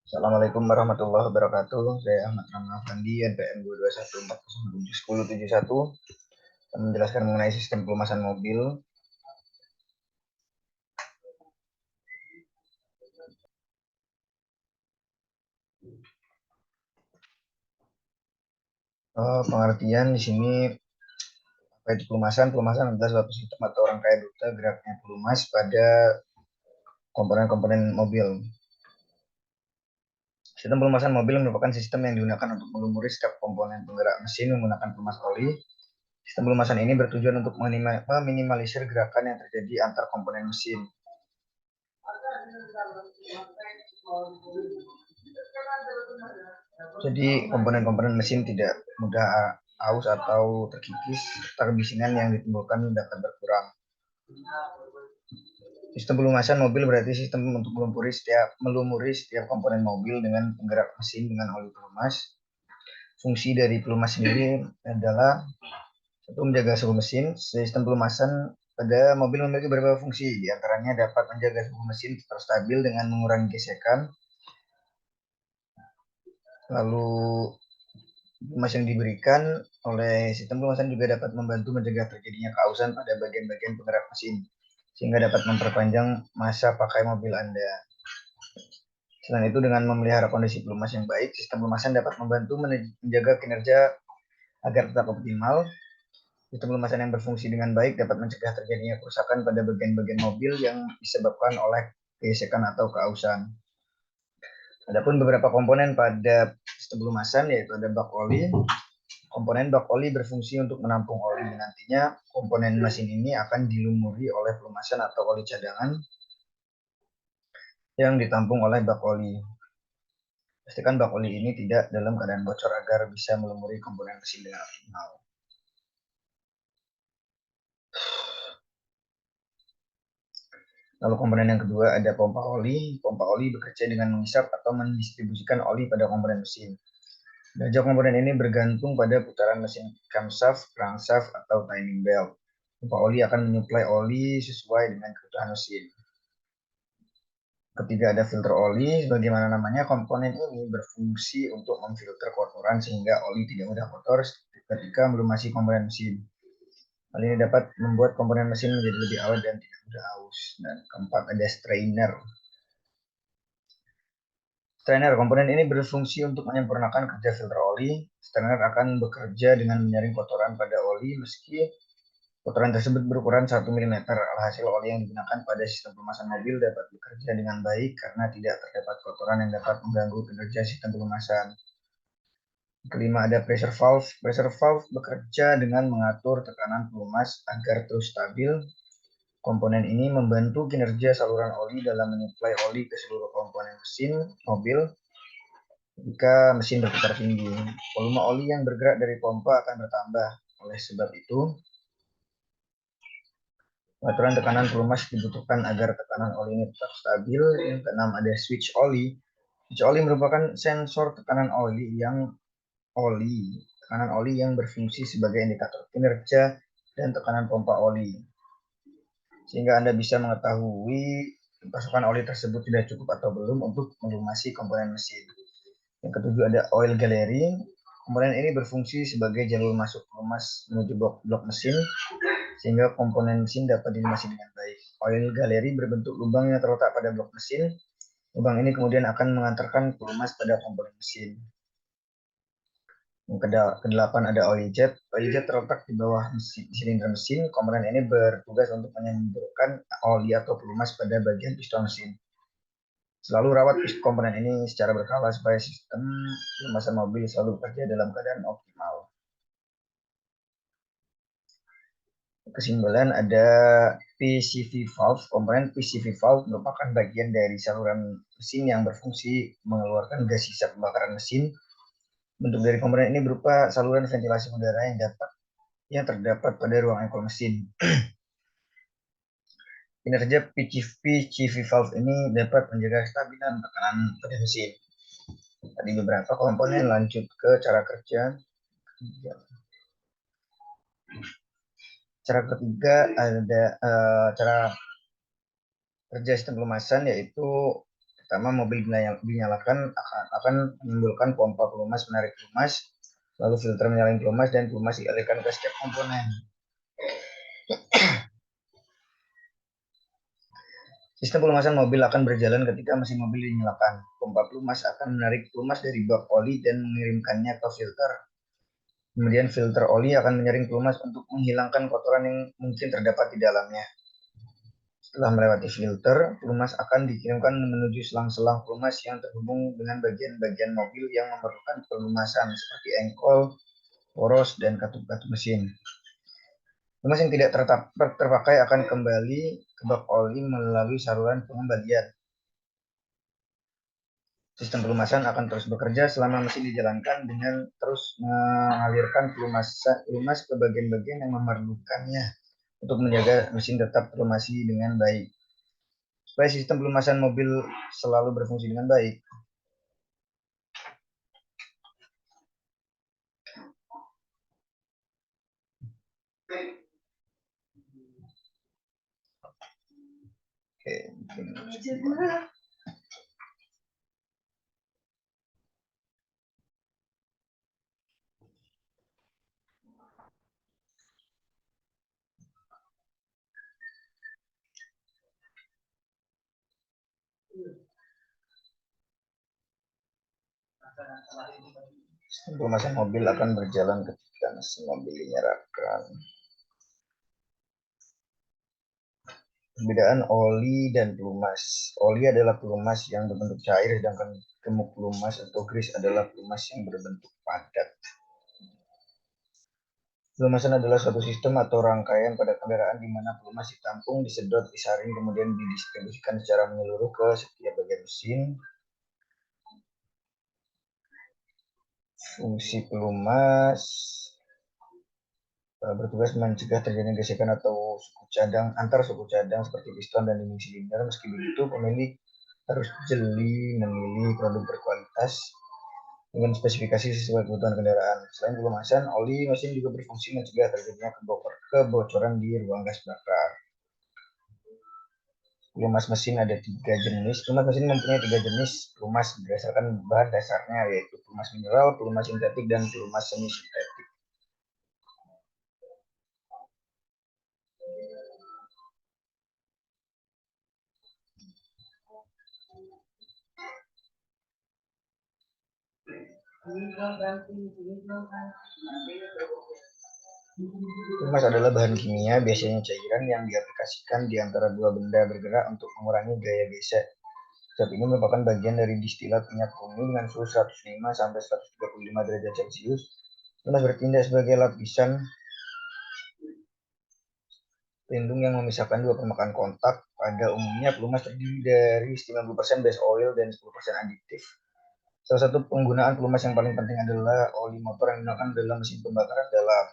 Assalamualaikum warahmatullahi wabarakatuh. Saya Ahmad Rama Afandi, NPM 2214071 menjelaskan mengenai sistem pelumasan mobil. Pengertian di sini apa itu pelumasan? Pelumasan adalah suatu sistem atau rangkaian rute geraknya pelumas pada komponen-komponen mobil. Sistem pelumasan mobil merupakan sistem yang digunakan untuk melumuri setiap komponen penggerak mesin menggunakan pelumas oli. Sistem pelumasan ini bertujuan untuk meminimalisir gerakan yang terjadi antar komponen mesin. Jadi komponen-komponen mesin tidak mudah aus atau terkikis, kebisingan yang ditimbulkan dapat berkurang. Sistem pelumasan mobil berarti sistem untuk melumuri setiap komponen mobil dengan penggerak mesin dengan oli pelumas. Fungsi dari pelumas sendiri adalah satu, menjaga suhu mesin. Sistem pelumasan pada mobil memiliki beberapa fungsi, diantaranya dapat menjaga suhu mesin tetap stabil dengan mengurangi gesekan. Lalu pelumas yang diberikan oleh sistem pelumasan juga dapat membantu mencegah terjadinya keausan pada bagian-bagian penggerak mesin, sehingga dapat memperpanjang masa pakai mobil Anda. Selain itu, dengan memelihara kondisi pelumas yang baik, sistem pelumasan dapat membantu menjaga kinerja agar tetap optimal. Sistem pelumasan yang berfungsi dengan baik dapat mencegah terjadinya kerusakan pada bagian-bagian mobil yang disebabkan oleh gesekan atau keausan. Adapun beberapa komponen pada sistem pelumasan yaitu ada bak oli. Komponen bak oli berfungsi untuk menampung oli. Nantinya komponen mesin ini akan dilumuri oleh pelumasan atau oli cadangan yang ditampung oleh bak oli. Pastikan bak oli ini tidak dalam keadaan bocor agar bisa melumuri komponen mesin dengan optimal. Lalu komponen yang kedua ada pompa oli. Pompa oli bekerja dengan menghisap atau mendistribusikan oli pada komponen mesin. Derajat komponen ini bergantung pada putaran mesin camshaft, crankshaft, atau timing belt. Pompa oli akan menyuplai oli sesuai dengan kebutuhan mesin. Ketiga ada filter oli. Sebagaimana namanya, komponen ini berfungsi untuk memfilter kotoran sehingga oli tidak mudah kotor ketika melumasi komponen mesin. Hal ini dapat membuat komponen mesin menjadi lebih awet dan tidak mudah aus. Dan keempat ada strainer. Strainer, komponen ini berfungsi untuk menyempurnakan kerja filter oli. Strainer akan bekerja dengan menyaring kotoran pada oli meski kotoran tersebut berukuran 1 mm. Alhasil oli yang digunakan pada sistem pelumasan mobil dapat bekerja dengan baik karena tidak terdapat kotoran yang dapat mengganggu kinerja sistem pelumasan. Kelima ada pressure valve. Pressure valve bekerja dengan mengatur tekanan pelumas agar terus stabil. Komponen ini membantu kinerja saluran oli dalam menyuplai oli ke seluruh komponen mesin mobil. Jika mesin berputar tinggi, volume oli yang bergerak dari pompa akan bertambah. Oleh sebab itu, pengaturan tekanan pelumas dibutuhkan agar tekanan oli ini tetap stabil. Yang keenam ada switch oli. Switch oli merupakan sensor tekanan oli yang berfungsi sebagai indikator kinerja dan tekanan pompa oli, sehingga Anda bisa mengetahui pasokan oli tersebut tidak cukup atau belum untuk melumasi komponen mesin. Yang ketujuh ada oil gallery. Komponen ini berfungsi sebagai jalur masuk pelumas menuju blok mesin sehingga komponen mesin dapat dilumasi dengan baik. Oil gallery berbentuk lubang yang terletak pada blok mesin. Lubang ini kemudian akan mengantarkan pelumas pada komponen mesin. Yang kedelapan ada oil jet. Oil jet terletak di bawah silinder mesin. Komponen ini bertugas untuk menyemburkan oli atau pelumas pada bagian piston mesin. Selalu rawat komponen ini secara berkala supaya sistem pelumasan mobil selalu bekerja dalam keadaan optimal. Kesimpulan ada PCV valve. Komponen PCV valve merupakan bagian dari saluran mesin yang berfungsi mengeluarkan gas sisa pembakaran mesin. Bentuk dari komponen ini berupa saluran ventilasi udara yang terdapat pada ruang ekor mesin. Kinerja PCV valve ini dapat menjaga kestabilan tekanan pada mesin. Tadi beberapa komponen, lanjut ke cara kerja. Cara ketiga ada cara Kerja sistem pelumasan yaitu pertama mobil dinyalakan akan menimbulkan pompa pelumas menarik pelumas, lalu filter menyalin pelumas dan pelumas dialirkan ke setiap komponen. Sistem pelumasan mobil akan berjalan ketika mesin mobil dinyalakan. Pompa pelumas akan menarik pelumas dari bak oli dan mengirimkannya ke filter. Kemudian filter oli akan menyaring pelumas untuk menghilangkan kotoran yang mungkin terdapat di dalamnya. Setelah melewati filter, pelumas akan dikirimkan menuju selang-selang pelumas yang terhubung dengan bagian-bagian mobil yang memerlukan pelumasan seperti engkol, poros, dan katup-katup mesin. Pelumas yang tidak terpakai akan kembali ke bak oli melalui saluran pengembalian. Sistem pelumasan akan terus bekerja selama mesin dijalankan dengan terus mengalirkan pelumas ke bagian-bagian yang memerlukannya untuk menjaga mesin tetap terlumasi dengan baik. Supaya sistem pelumasan mobil selalu berfungsi dengan baik, sistem pelumasan mobil akan berjalan ketika mesin mobil dinyalakan. Perbedaan oli dan pelumas. Oli adalah pelumas yang berbentuk cair, sedangkan gemuk pelumas atau grease adalah pelumas yang berbentuk padat. Pelumasan adalah suatu sistem atau rangkaian pada kendaraan di mana pelumas ditampung, disedot, disaring, kemudian didistribusikan secara menyeluruh ke setiap bagian mesin. Fungsi pelumas bertugas mencegah terjadinya gesekan atau antar suku cadang seperti piston dan dinding silinder. Meski begitu, pemilik harus jeli memilih produk berkualitas dengan spesifikasi sesuai kebutuhan kendaraan. Selain pelumasan, oli mesin juga berfungsi mencegah terjadinya kebocoran di ruang gas bakar. Pelumas mesin ada 3 jenis. Pelumas mesin mempunyai 3 jenis pelumas berdasarkan bahan dasarnya, yaitu pelumas mineral, pelumas sintetik, dan pelumas semi sintetik. Pelumas adalah bahan kimia, biasanya cairan yang diaplikasikan di antara dua benda bergerak untuk mengurangi gaya gesek. Zat ini merupakan bagian dari distilat minyak bumi dengan suhu 105 sampai 135 derajat Celcius. Pelumas bertindak sebagai lapisan pelindung yang memisahkan dua permukaan kontak. Pada umumnya, pelumas terdiri dari 90% base oil dan 10% aditif. Salah satu penggunaan pelumas yang paling penting adalah oli motor yang digunakan dalam mesin pembakaran dalam.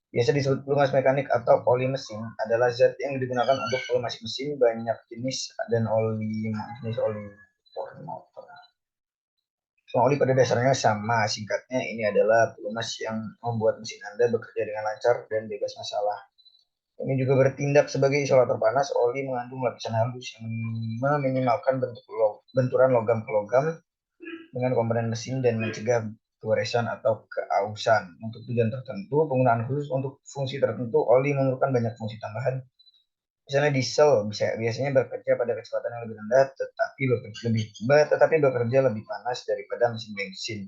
Biasa disebut pelumas mekanik atau oli mesin, adalah zat yang digunakan untuk pelumasi mesin banyak jenis dan jenis oli motor. Semua oli pada dasarnya sama. Singkatnya, ini adalah pelumas yang membuat mesin Anda bekerja dengan lancar dan bebas masalah. Ini juga bertindak sebagai isolator panas. Oli mengandung lapisan halus yang meminimalkan benturan logam ke logam dengan komponen mesin dan mencegah goresan atau keausan. Untuk tujuan tertentu, penggunaan khusus untuk fungsi tertentu, oli memerlukan banyak fungsi tambahan. Misalnya diesel biasanya bekerja pada kecepatan yang lebih rendah, tetapi bekerja lebih panas daripada mesin bensin.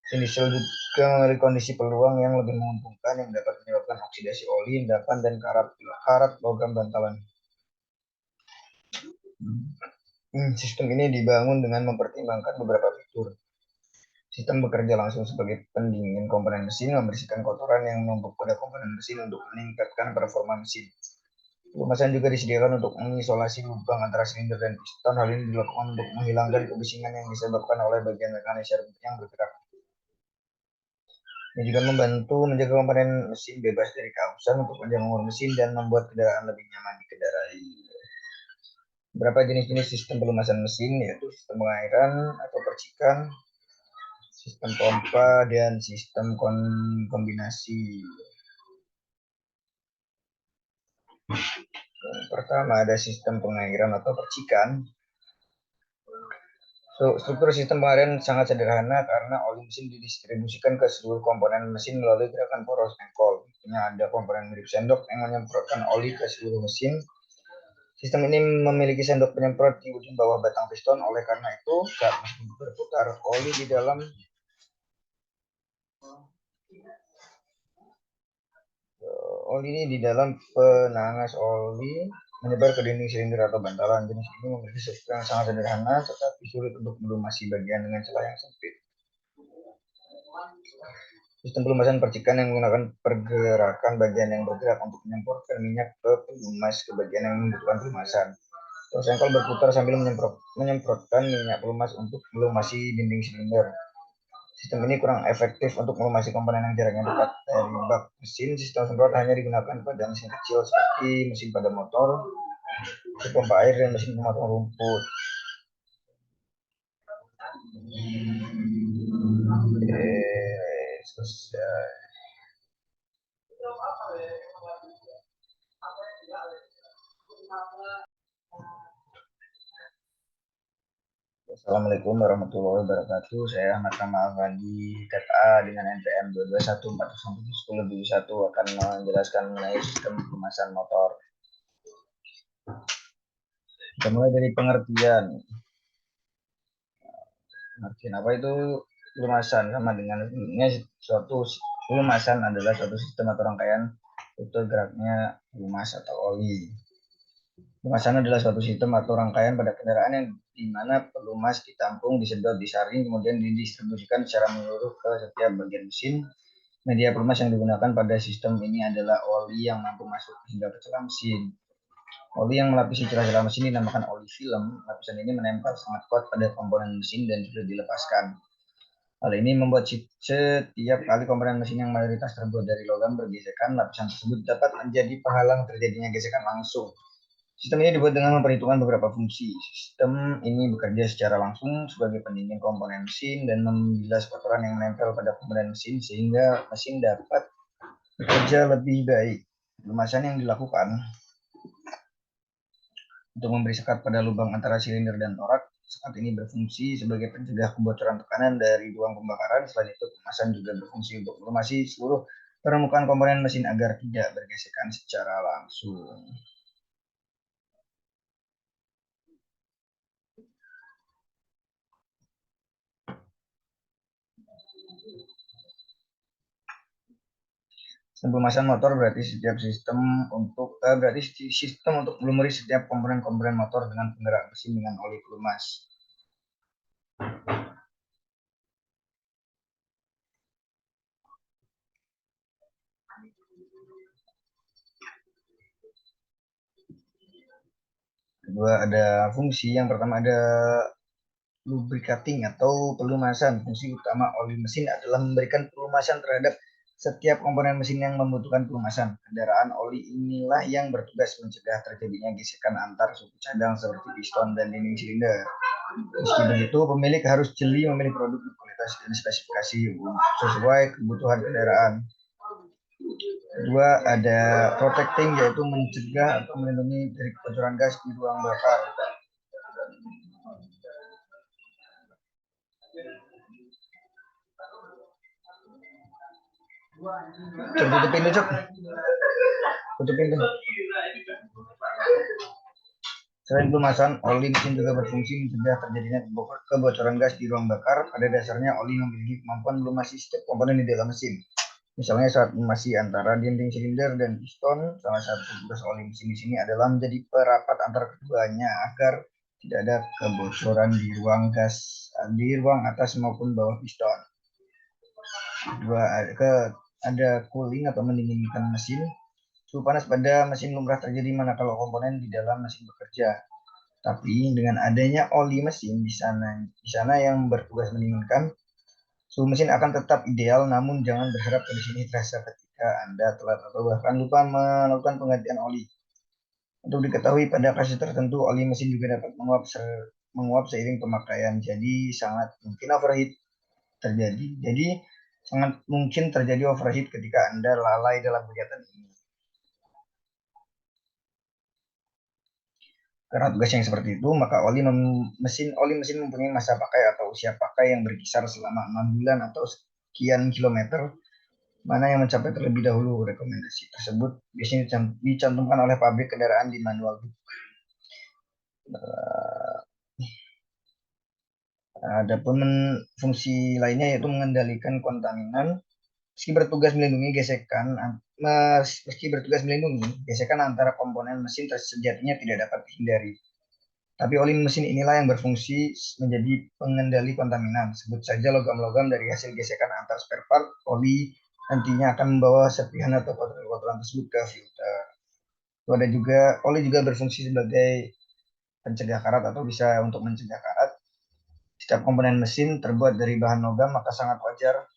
Mesin diesel juga memiliki kondisi peluang yang lebih menguntungkan yang dapat menyebabkan oksidasi oli, endapan, dan karat logam bantalan. Sistem ini dibangun dengan mempertimbangkan beberapa fitur. Sistem bekerja langsung sebagai pendingin komponen mesin, membersihkan kotoran yang menumpuk pada komponen mesin untuk meningkatkan performa mesin. Pelumasan juga disediakan untuk mengisolasi lubang antara silinder dan piston. Hal ini dilakukan untuk menghilangkan kebisingan yang disebabkan oleh bagian mekanis yang bergerak. Ini juga membantu menjaga komponen mesin bebas dari keausan untuk panjang umur mesin dan membuat kendaraan lebih nyaman dikendarai. Beberapa jenis-jenis sistem pelumasan mesin, yaitu sistem pengairan atau percikan, sistem pompa, dan sistem kombinasi. Yang pertama ada sistem pengairan atau percikan. Struktur sistem pengairan sangat sederhana karena oli mesin didistribusikan ke seluruh komponen mesin melalui gerakan poros engkol. Artinya ada komponen mirip sendok yang menyemprotkan oli ke seluruh mesin. Sistem ini memiliki sendok penyemprot di ujung bawah batang piston. Oleh karena itu, saat mesin berputar, oli ini di dalam penanas oli menyebar ke dinding silinder atau bantalan. Jenis ini memiliki struktur yang sangat sederhana, tetapi sulit untuk melumasi bagian dengan celah yang sempit. Sistem pelumasan percikan yang menggunakan pergerakan bagian yang bergerak untuk menyemprotkan minyak ke pelumas ke bagian yang membutuhkan pelumasan. Terus engkol berputar sambil menyemprotkan minyak pelumas untuk melumasi dinding silinder. Sistem ini kurang efektif untuk melumasi komponen yang jaraknya dekat dari bak mesin. Sistem semprot hanya digunakan pada mesin kecil seperti mesin pada motor, pompa air, dan mesin pemotong rumput. Selesai. Assalamualaikum warahmatullahi wabarakatuh. Saya Ahmad Kamal Fandi, KTA dengan NPM 2214171 akan menjelaskan mengenai sistem pelumasan motor. Kita mulai dari pengertian. Pengertian apa itu pelumasan? Sama dengan suatu pelumasan adalah suatu sistem atau rangkaian rute geraknya pelumas atau oli. Pelumasan adalah suatu sistem atau rangkaian pada kendaraan yang di mana pelumas ditampung, disedot, disaring, kemudian didistribusikan secara menyeluruh ke setiap bagian mesin. Media pelumas yang digunakan pada sistem ini adalah oli yang mampu masuk hingga ke celah mesin. Oli yang melapisi celah-celah mesin dinamakan oli film. Lapisan ini menempel sangat kuat pada komponen mesin dan sudah dilepaskan. Hal ini membuat setiap kali komponen mesin yang mayoritas terbuat dari logam bergesekan, lapisan tersebut dapat menjadi penghalang terjadinya gesekan langsung. Sistem ini dibuat dengan memperhitungkan beberapa fungsi. Sistem ini bekerja secara langsung sebagai pendingin komponen mesin dan membilas kotoran yang menempel pada komponen mesin sehingga mesin dapat bekerja lebih baik. Pelumasan yang dilakukan untuk memberi sekat pada lubang antara silinder dan torak. Sekat ini berfungsi sebagai pencegah kebocoran tekanan dari ruang pembakaran. Selain itu, pelumasan juga berfungsi untuk melumasi seluruh permukaan komponen mesin agar tidak bergesekan secara langsung. Sistem pelumasan motor berarti sistem untuk melumuri setiap komponen-komponen motor dengan penggerak mesin dengan oli pelumas. Kedua ada fungsi, yang pertama ada lubricating atau pelumasan. Fungsi utama oli mesin adalah memberikan pelumasan terhadap setiap komponen mesin yang membutuhkan pelumasan. Kendaraan oli inilah yang bertugas mencegah terjadinya gesekan antar suku cadang seperti piston dan dinding silinder. Meski begitu, pemilik harus jeli memilih produk kualitas dan spesifikasi sesuai kebutuhan kendaraan. Kedua, ada protecting, yaitu mencegah atau melindungi dari kebocoran gas di ruang bakar. Tutup pintu, Cok. Tutup pintu. Selain pelumasan, oli mesin juga berfungsi mencegah terjadinya kebocoran gas di ruang bakar. Pada dasarnya, oli memiliki kemampuan melumasi setiap komponen di dalam mesin. Misalnya saat melumasi antara dinding silinder dan piston, salah satu tugas oli mesin di sini adalah menjadi perapat antara keduanya agar tidak ada kebocoran di ruang gas di ruang atas maupun bawah piston. Kedua, ada cooling atau mendinginkan mesin. Suhu panas pada mesin lumrah terjadi manakala komponen di dalam mesin bekerja. Tapi dengan adanya oli mesin di sana yang bertugas mendinginkan, suhu mesin akan tetap ideal, namun jangan berharap kondisi ini terasa ketika Anda telat atau bahkan lupa melakukan penggantian oli. Untuk diketahui, pada kasus tertentu oli mesin juga dapat menguap seiring pemakaian, jadi sangat mungkin terjadi overheat ketika Anda lalai dalam kegiatan ini. Karena tugasnya yang seperti itu, maka oli mesin mempunyai masa pakai atau usia pakai yang berkisar selama 6 bulan atau sekian kilometer, mana yang mencapai terlebih dahulu. Rekomendasi tersebut biasanya dicantumkan oleh pabrik kendaraan di manual. Adapun fungsi lainnya yaitu mengendalikan kontaminan. Meski bertugas melindungi, gesekan antara komponen mesin sejatinya tidak dapat dihindari. Tapi oli mesin inilah yang berfungsi menjadi pengendali kontaminan. Sebut saja logam-logam dari hasil gesekan antar spare part, oli nantinya akan membawa serpihan atau kotoran-kotoran tersebut ke filter. Oli juga berfungsi sebagai pencegah karat atau bisa untuk mencegah karat. Setiap komponen mesin terbuat dari bahan logam, maka sangat wajar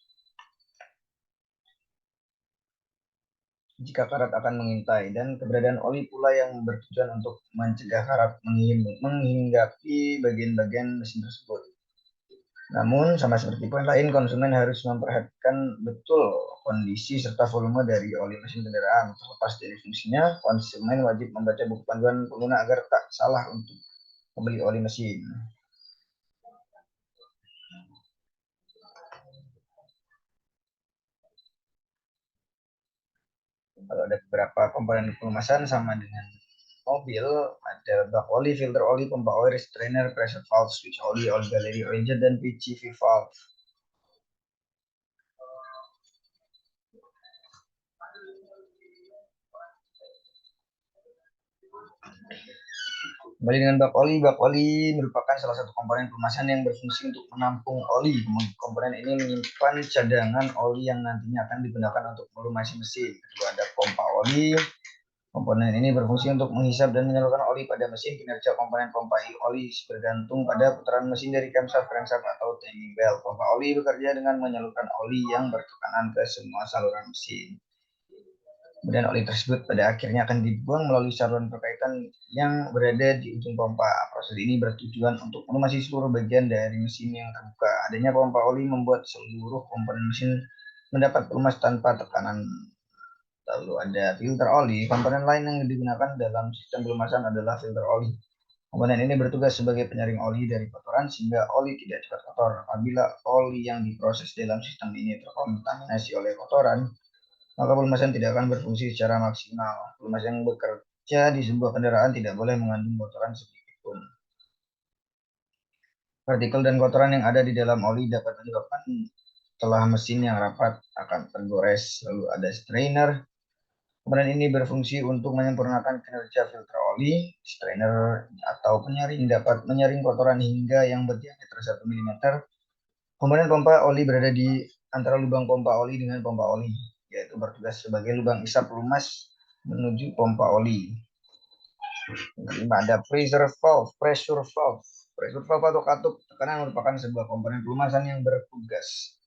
jika karat akan mengintai, dan keberadaan oli pula yang bertujuan untuk mencegah karat menghinggapi bagian-bagian mesin tersebut. Namun, sama seperti poin lain, konsumen harus memperhatikan betul kondisi serta volume dari oli mesin kendaraan. Terlepas dari fungsinya, konsumen wajib membaca buku panduan pengguna agar tak salah untuk membeli oli mesin. Kalau ada beberapa komponen pelumasan sama dengan mobil, ada bak oli, filter oli, pompa oil, restrainer, pressure valve, switch oli, oil gallery, oil jet, dan PCV valve. Kembali dengan bak oli merupakan salah satu komponen pelumasan yang berfungsi untuk menampung oli. Komponen ini menyimpan cadangan oli yang nantinya akan digunakan untuk melumasi mesin. Kedua, ada pompa oli. Komponen ini berfungsi untuk menghisap dan menyalurkan oli pada mesin. Kinerja komponen pompa oli bergantung pada putaran mesin dari camshaft, crankshaft, atau timing belt. Pompa oli bekerja dengan menyalurkan oli yang bertekanan ke semua saluran mesin. Kemudian oli tersebut pada akhirnya akan dibuang melalui saluran perkaitan yang berada di ujung pompa. Proses ini bertujuan untuk melumasi seluruh bagian dari mesin yang terbuka. Adanya pompa oli membuat seluruh komponen mesin mendapat pelumas tanpa tekanan. Lalu ada filter oli. Komponen lain yang digunakan dalam sistem pelumasan adalah filter oli. Komponen ini bertugas sebagai penyaring oli dari kotoran sehingga oli tidak cepat kotor. Apabila oli yang diproses dalam sistem ini terkontaminasi oleh kotoran, maka pelumasan tidak akan berfungsi secara maksimal. Pelumas yang bekerja di sebuah kendaraan tidak boleh mengandung kotoran sedikit pun. Partikel dan kotoran yang ada di dalam oli dapat menyebabkan celah mesin yang rapat akan tergores. Lalu ada strainer. Komponen ini berfungsi untuk menyempurnakan kinerja filter oli. Strainer atau penyaring dapat menyaring kotoran hingga yang berdiameter 1 mm. Komponen pompa oli berada di antara lubang pompa oli dengan pompa oli, yaitu bertugas sebagai lubang isap pelumas menuju pompa oli. Ada pressure valve. Pressure valve atau katup tekanan merupakan sebuah komponen pelumasan yang bertugas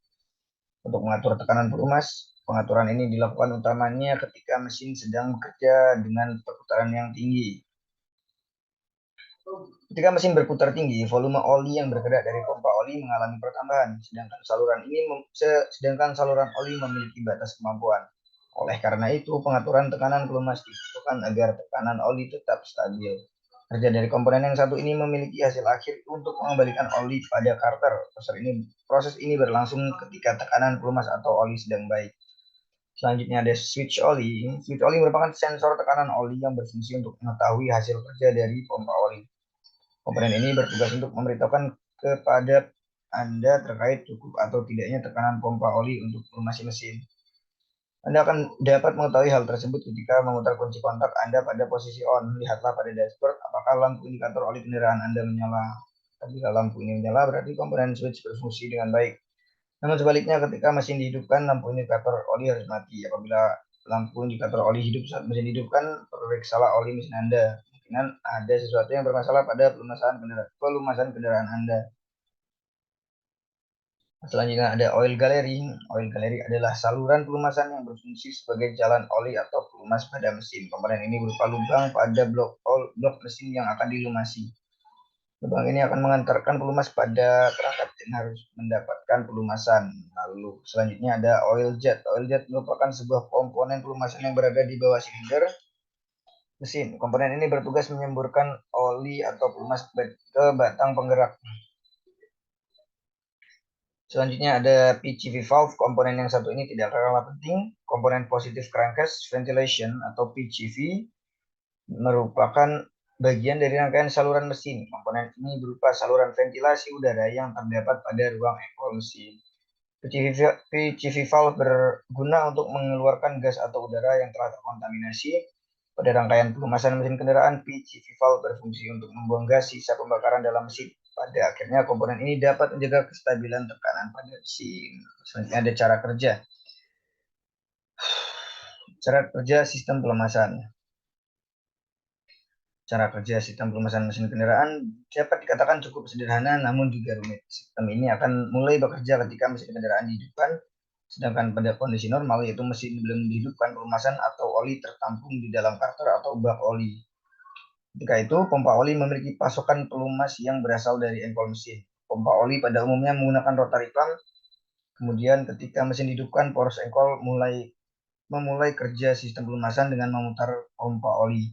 untuk mengatur tekanan pelumas. Pengaturan ini dilakukan utamanya ketika mesin sedang bekerja dengan perputaran yang tinggi. Ketika mesin berputar tinggi, volume oli yang bergerak dari pompa oli mengalami pertambahan, sedangkan saluran oli memiliki batas kemampuan. Oleh karena itu, pengaturan tekanan pelumas dibutuhkan agar tekanan oli tetap stabil. Kerja dari komponen yang satu ini memiliki hasil akhir untuk mengembalikan oli pada karter. Proses ini berlangsung ketika tekanan pelumas atau oli sedang baik. Selanjutnya ada switch oli. Switch oli merupakan sensor tekanan oli yang berfungsi untuk mengetahui hasil kerja dari pompa oli. Komponen ini bertugas untuk memberitahukan kepada Anda terkait cukup atau tidaknya tekanan pompa oli untuk melumasi mesin. Anda akan dapat mengetahui hal tersebut ketika memutar kunci kontak Anda pada posisi on. Lihatlah pada dashboard apakah lampu indikator oli kendaraan Anda menyala. Apabila lampu ini menyala, berarti komponen switch berfungsi dengan baik. Namun sebaliknya, ketika mesin dihidupkan, lampu indikator oli harus mati. Apabila lampu indikator oli hidup saat mesin dihidupkan, periksalah oli mesin Anda. Kemungkinan ada sesuatu yang bermasalah pada pelumasan kendaraan Anda. Selanjutnya ada oil gallery. Oil gallery adalah saluran pelumasan yang berfungsi sebagai jalan oli atau pelumas pada mesin. Komponen ini berupa lubang pada blok mesin yang akan dilumasi. Lubang ini akan mengantarkan pelumas pada perangkat yang harus mendapatkan pelumasan. Lalu selanjutnya ada oil jet. Oil jet merupakan sebuah komponen pelumasan yang berada di bawah silinder mesin. Komponen ini bertugas menyemburkan oli atau pelumas ke batang penggerak. Selanjutnya ada PCV valve. Komponen yang satu ini tidak kalah penting. Komponen positive crankcase ventilation atau PCV merupakan bagian dari rangkaian saluran mesin. Komponen ini berupa saluran ventilasi udara yang terdapat pada ruang engkol mesin. PCV valve berguna untuk mengeluarkan gas atau udara yang telah terkontaminasi. Pada rangkaian pelumasan mesin kendaraan, PCV valve berfungsi untuk membuang gas sisa pembakaran dalam mesin. Pada akhirnya, komponen ini dapat menjaga kestabilan tekanan pada mesin. Selanjutnya ada cara kerja. Cara kerja sistem pelemasan. Cara kerja sistem pelemasan mesin kendaraan dapat dikatakan cukup sederhana namun juga rumit. Sistem ini akan mulai bekerja ketika mesin kendaraan dihidupkan, sedangkan pada kondisi normal yaitu mesin belum dihidupkan, pelemasan atau oli tertampung di dalam karter atau bak oli. Ketika itu, pompa oli memiliki pasokan pelumas yang berasal dari engkol mesin. Pompa oli pada umumnya menggunakan rotary pump. Kemudian ketika mesin dihidupkan, poros engkol memulai kerja sistem pelumasan dengan memutar pompa oli.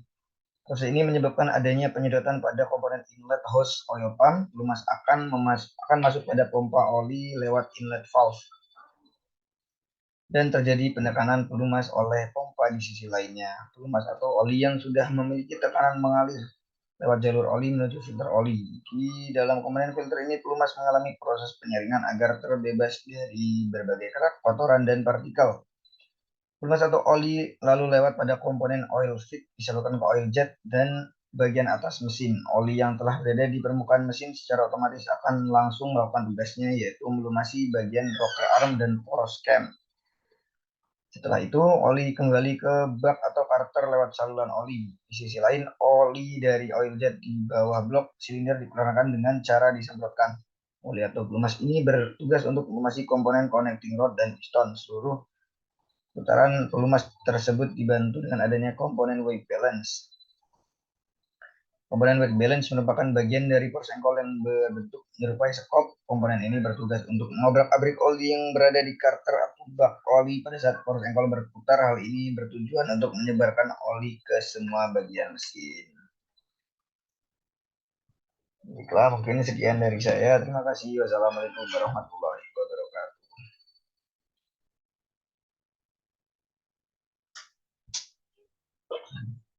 Proses ini menyebabkan adanya penyedotan pada komponen inlet hose oil pump. Pelumas akan masuk pada pompa oli lewat inlet valve. Dan terjadi penekanan pelumas oleh pompa di sisi lainnya. Pelumas atau oli yang sudah memiliki tekanan mengalir lewat jalur oli menuju filter oli. Di dalam komponen filter ini, pelumas mengalami proses penyaringan agar terbebas dari berbagai kerak, kotoran, dan partikel. Pelumas atau oli lalu lewat pada komponen oil feed, disalurkan ke oil jet dan bagian atas mesin. Oli yang telah berada di permukaan mesin secara otomatis akan langsung melakukan tugasnya, yaitu melumasi bagian rocker arm dan poros cam. Setelah itu, oli kembali ke bak atau karter lewat saluran oli. Di sisi lain, oli dari oil jet di bawah blok silinder dikeluarkan dengan cara disemprotkan. Oli atau pelumas ini bertugas untuk melumasi komponen connecting rod dan piston. Seluruh putaran pelumas tersebut dibantu dengan adanya komponen weight balance. Komponen weight balance merupakan bagian dari poros engkol yang berbentuk menyerupai sekop. Komponen ini bertugas untuk mengobrak-abrik oli yang berada di karter atau bak oli pada saat poros engkol berputar. Hal ini bertujuan untuk menyebarkan oli ke semua bagian mesin. Baiklah, mungkin sekian dari saya. Terima kasih. Wassalamualaikum warahmatullahi wabarakatuh.